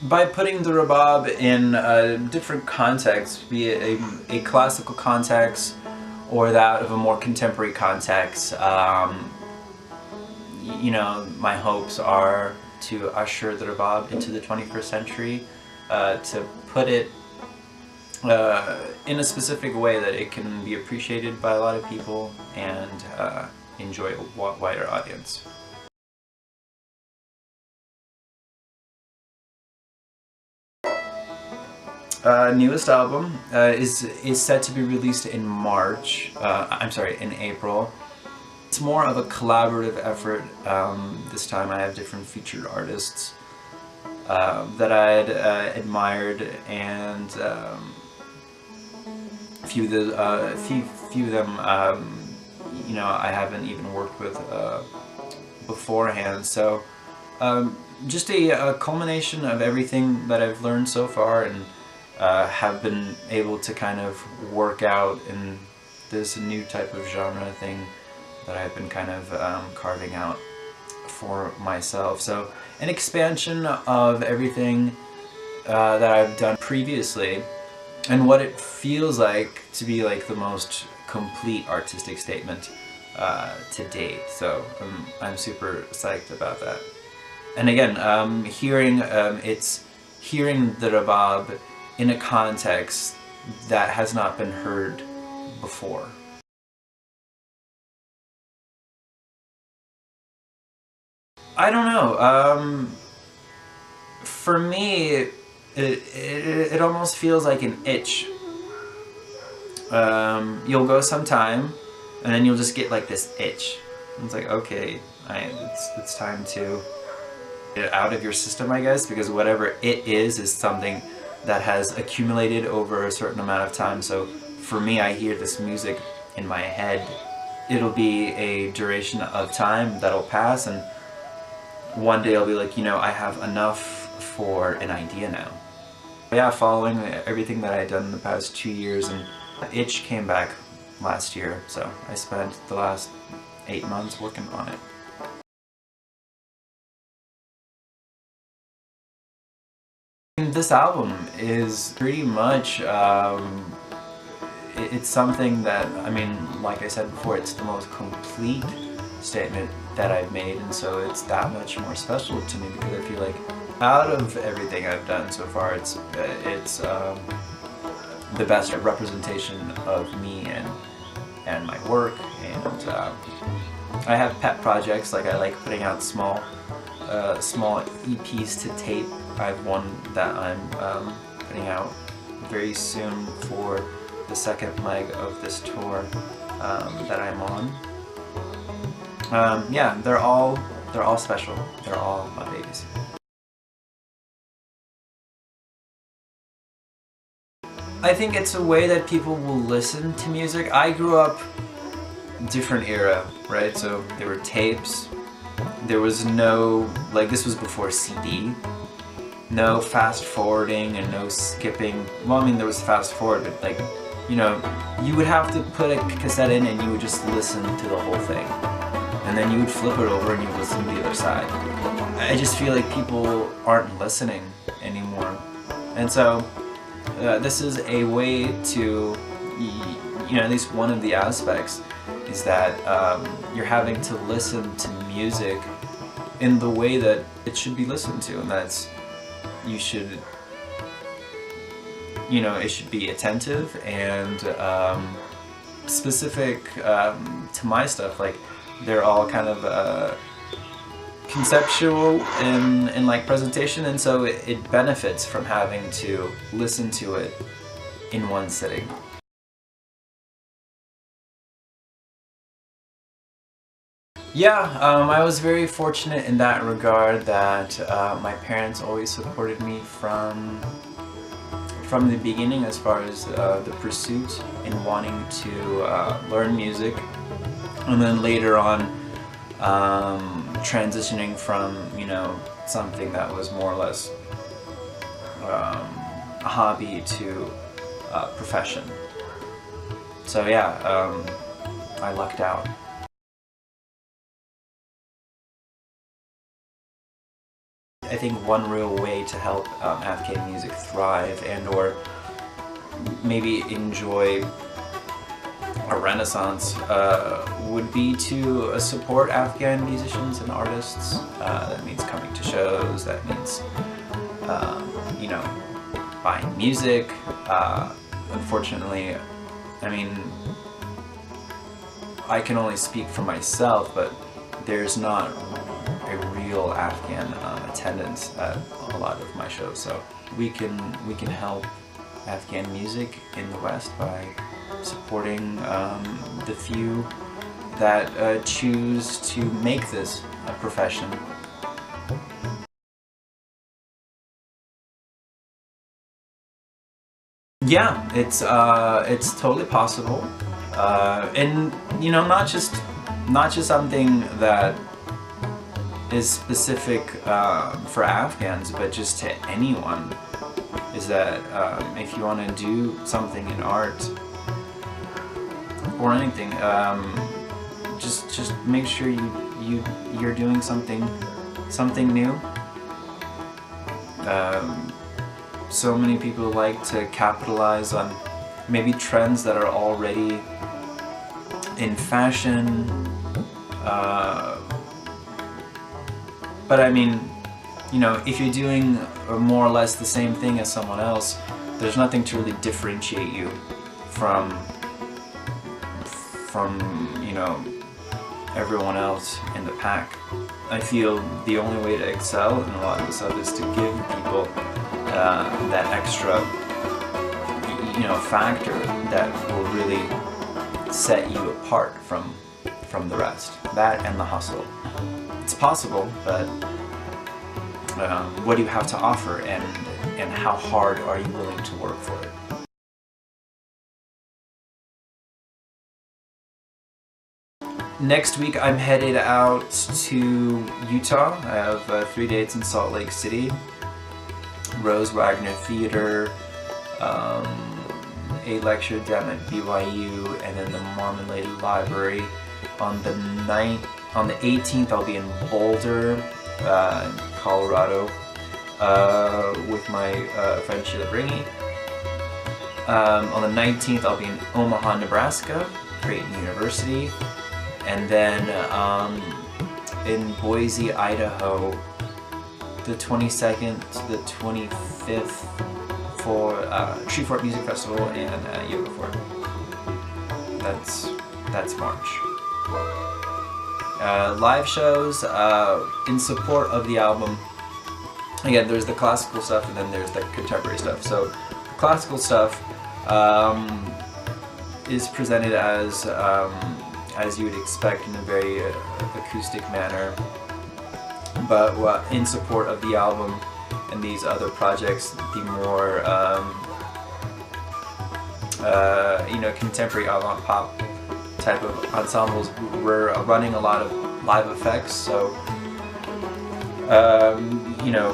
By putting the Rabab in a different context, be it a classical context or that of a more contemporary context, you know, my hopes are to usher the Rabab into the 21st century, to put it in a specific way that it can be appreciated by a lot of people and enjoy a wider audience. Newest album is set to be released in March. In April. It's more of a collaborative effort. This time I have different featured artists that I'd admired, and a few of them, you know, I haven't even worked with beforehand. So just a culmination of everything that I've learned so far, and have been able to kind of work out in this new type of genre thing that I've been kind of carving out for myself. So an expansion of everything that I've done previously, and what it feels like to be like the most complete artistic statement to date. So I'm super psyched about that. And again, hearing the Rabab in a context that has not been heard before. I don't know. For me, it almost feels like an itch. You'll go some time, and then you'll just get like this itch. And it's like, okay, it's time to get it out of your system, I guess, because whatever it is something that has accumulated over a certain amount of time. So for me, I hear this music in my head. It'll be a duration of time that'll pass, and one day I'll be like, you know, I have enough for an idea now. Yeah, following everything that I'd done in the past 2 years, and itch came back last year, so I spent the last 8 months working on it. This album is pretty much, it's something that, I mean, like I said before, it's the most complete statement that I've made, and so it's that much more special to me because I feel like out of everything I've done so far, it's the best representation of me and my work. And I have pet projects, like I like putting out small EPs to tape. I have one that I'm putting out very soon for the second leg of this tour that I'm on. Yeah, they're all special. They're all my babies. I think it's a way that people will listen to music. I grew up different era, right? So there were tapes. There was no, like, this was before CD. No fast forwarding and no skipping. Well, I mean, there was fast forward, but like, you know, you would have to put a cassette in and you would just listen to the whole thing. And then you would flip it over and you would listen to the other side. I just feel like people aren't listening anymore. And so this is a way to, you know, at least one of the aspects is that you're having to listen to music in the way that it should be listened to, and that's, you should, you know, it should be attentive and specific to my stuff. Like, they're all kind of conceptual in like presentation, and so it benefits from having to listen to it in one sitting. Yeah, I was very fortunate in that regard that my parents always supported me from the beginning as far as the pursuit in wanting to learn music, and then later on transitioning from, you know, something that was more or less a hobby to profession. So yeah, I lucked out. I think one real way to help Afghan music thrive and or maybe enjoy a renaissance would be to support Afghan musicians and artists. That means coming to shows, that means you know, buying music. Unfortunately, I mean, I can only speak for myself, but there's not a real Afghan attendance at a lot of my shows, so we can help Afghan music in the West by supporting the few that choose to make this a profession. Yeah, it's totally possible, and you know, not just something that is specific for Afghans, but just to anyone. Is that if you want to do something in art or anything, just make sure you're doing something new. So many people like to capitalize on maybe trends that are already in fashion, but I mean, you know, if you're doing more or less the same thing as someone else, there's nothing to really differentiate you from you know, everyone else in the pack. I feel the only way to excel in a lot of this stuff is to give people that extra, you know, factor that will really set you apart from the rest. That and the hustle. It's possible, but what do you have to offer, and how hard are you willing to work for it? Next week I'm headed out to Utah. I have 3 dates in Salt Lake City, Rose Wagner Theater, a lecture down at BYU, and then the Mormon Lady Library. On the 18th I'll be in Boulder, Colorado, with my friend Sheila Bringy. On the 19th I'll be in Omaha, Nebraska, Creighton University, and then in Boise, Idaho, the 22nd to the 25th for Treefort Music Festival and Yoga Fort. That's March. Live shows in support of the album. Again, there's the classical stuff and then there's the contemporary stuff. So the classical stuff is presented as you would expect, in a very acoustic manner. But in support of the album and these other projects, the more you know, contemporary avant-pop type of ensembles, we're running a lot of live effects. So you know,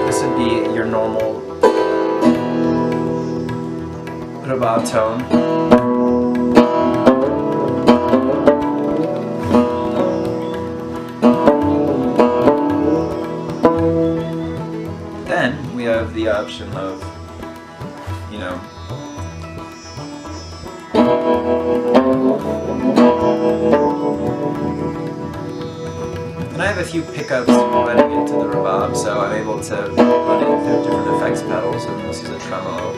this would be your normal Rabab tone. Then we have the option of, you know, and I have a few pickups running into the Rabab, so I'm able to run it through different effects pedals, and this is a tremolo.